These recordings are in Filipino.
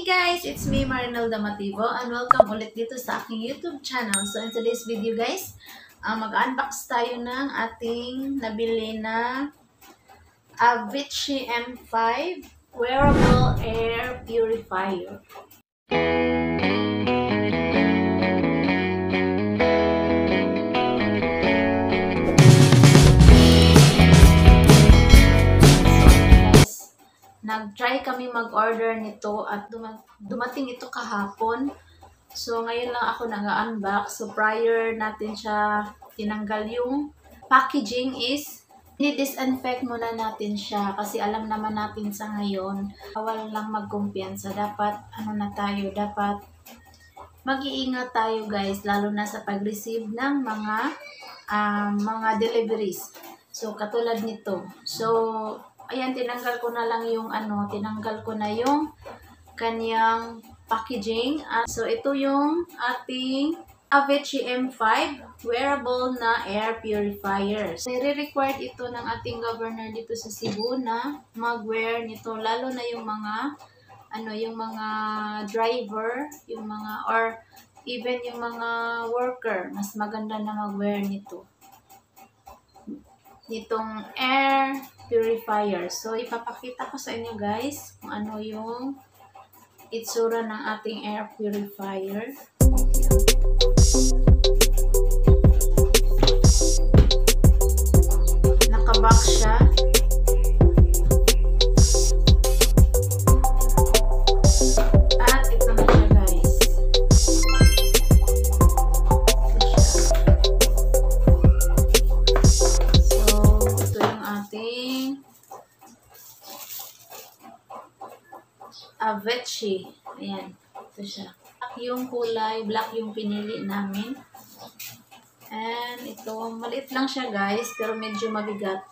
Hey guys, it's me Marinel Damativo and welcome ulit dito sa aking YouTube channel. So in today's video guys, mag-unbox tayo ng ating nabili na Avicii M5 Wearable Air Purifier. Nag-try kami mag-order nito at dumating ito kahapon. So, ngayon lang ako nag-unbox. So, prior natin siya tinanggal yung packaging is ni-disinfect muna natin siya kasi alam naman natin sa ngayon, bawal lang magkumpiyansa. Dapat, dapat mag-iingat tayo guys, lalo na sa pag-receive ng mga deliveries. So, katulad nito. So, ayan, tinanggal ko na yung kanyang packaging. So, ito yung ating Avicii M5 wearable na air purifier. So, i-required ito ng ating governor dito sa Cebu na mag-wear nito, lalo na yung mga driver, or even yung mga worker, mas maganda na mag-wear nitong air purifier. So, ipapakita ko sa inyo guys kung ano yung itsura ng ating air purifier. Nakabox siya. At ito na siya guys. Avicii. Ayan. Ito siya. Black yung kulay. Black yung pinili namin. And ito, maliit lang siya guys, pero medyo mabigat.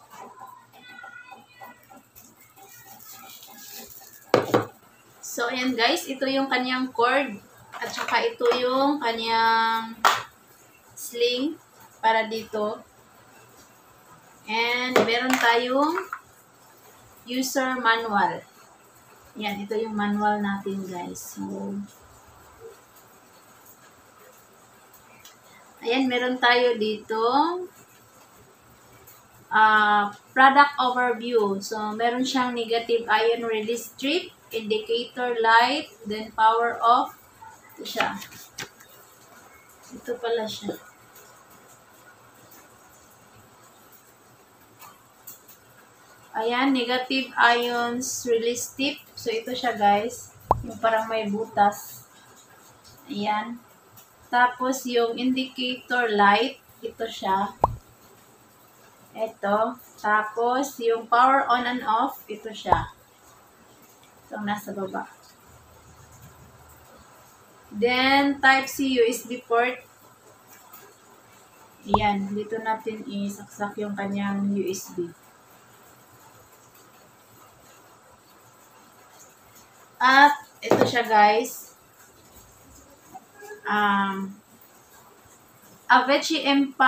So, ayan guys. Ito yung kanyang cord. At saka ito yung kanyang sling para dito. And meron tayong user manual. Yan, ito yung manual natin guys. So, ayan, meron tayo dito product overview. So, meron siyang negative ion release strip, indicator light, then power off. Ito siya. Ito pala siya. Ayan, negative ions release tip. So, ito siya guys. Yung parang may butas. Ayan. Tapos, yung indicator light. Ito siya. Ito. Tapos, yung power on and off. Ito siya. Itong nasa baba. Then, Type-C USB port. Ayan. Dito natin isaksak yung kanyang USB. At ito siya guys. Avicii M5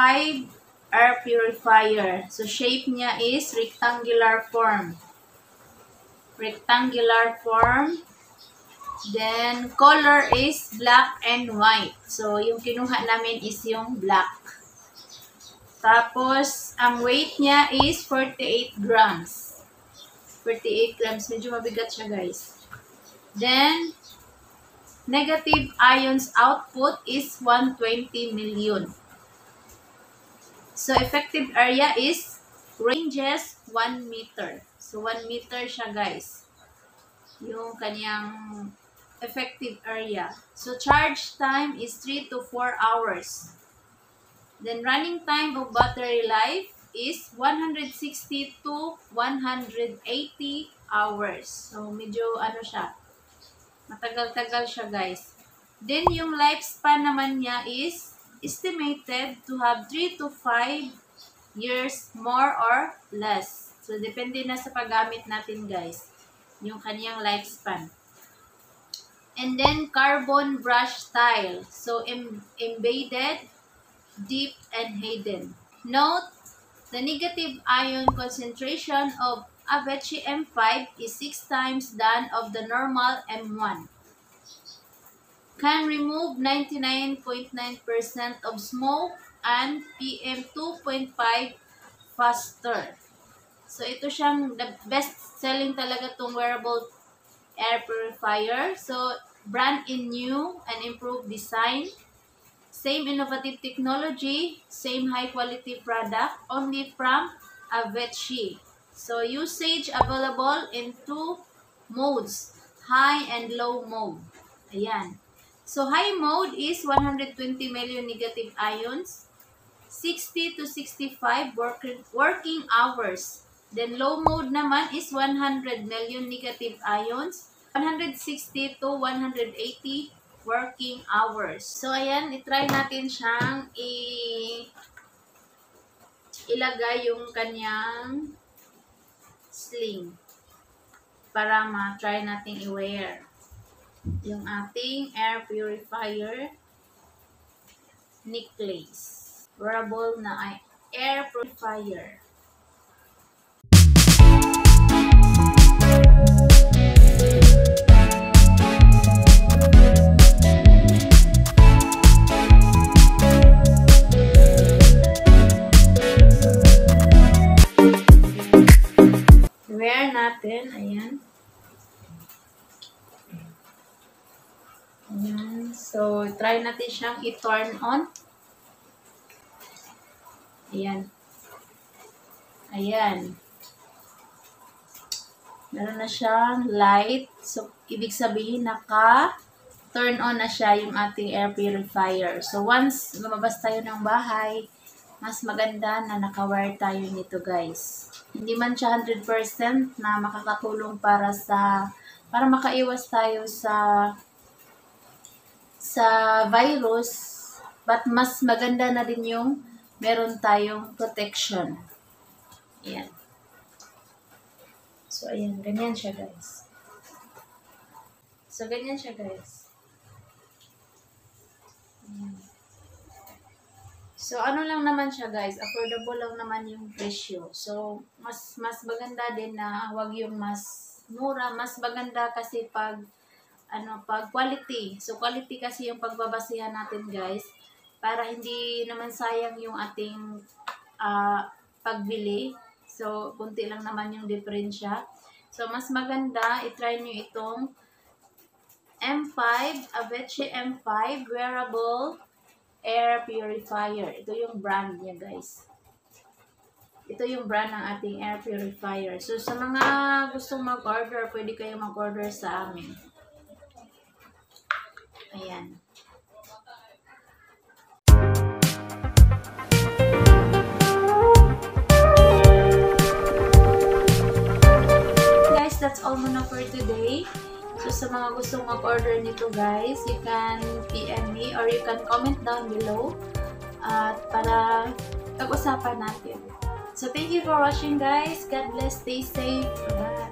air purifier. So shape niya is rectangular form. Rectangular form. Then color is black and white. So yung kinuha namin is yung black. Tapos ang weight niya is 48 grams. 48 grams. Medyo mabigat siya guys. Then, negative ions output is 120 million. So, effective area is ranges 1 meter. So, 1 meter siya guys. Yung kanyang effective area. So, charge time is 3 to 4 hours. Then, running time of battery life is 160 to 180 hours. So, medyo siya. Matagal-tagal siya guys. Then yung lifespan naman niya is estimated to have 3 to 5 years more or less. So depende na sa paggamit natin guys. Yung kanyang lifespan. And then carbon brush style. So embedded, deep, and hidden. Note, the negative ion concentration of Avicii M5 is 6 times that of the normal M1. can remove 99.9% of smoke and PM 2.5 faster. So, ito siyang the best-selling talaga tong wearable air purifier. So, brand in new and improved design. Same innovative technology, same high-quality product, only from Avicii. So, usage available in 2 modes, high and low mode. Ayan. So, high mode is 120 million negative ions, 60 to 65 working hours. Then, low mode naman is 100 million negative ions, 160 to 180 working hours. So, ayan, itry natin siyang ilagay yung kanyang sling para ma-try natin i-wear yung ating air purifier necklace. Wearable na air purifier. Wear natin, ayan. Ayan. So, try natin siyang i-turn on. Ayan. Ayan. Meron na siyang light. So, ibig sabihin naka-turn on na siya yung ating air purifier. So, once lumabas tayo ng bahay, mas maganda na naka-wire tayo nito, guys. Hindi man siya 100% na makakatulong para makaiwas tayo sa virus, but mas maganda na din yung meron tayong protection. Ayan. So, ayan. Ganyan siya, guys. Ayan. So, ano lang naman siya, guys. Affordable lang naman yung presyo. So, mas maganda din na wag yung mas mura. Mas maganda kasi pag quality. So, quality kasi yung pagbabasihan natin, guys. Para hindi naman sayang yung ating pagbili. So, kunti lang naman yung diferensya. So, mas maganda, itry nyo itong M5, Avicii M5 Wearable Air Purifier. Ito yung brand niya, guys. Ito yung brand ng ating air purifier. So, sa mga gustong mag-order, pwede kayo mag-order sa amin. Ayan. Guys, that's all muna for today. So, sa mga gustong mag-order nito, guys, you can PM me or you can comment down below para pag-usapan natin. So, thank you for watching, guys. God bless. Stay safe. Bye.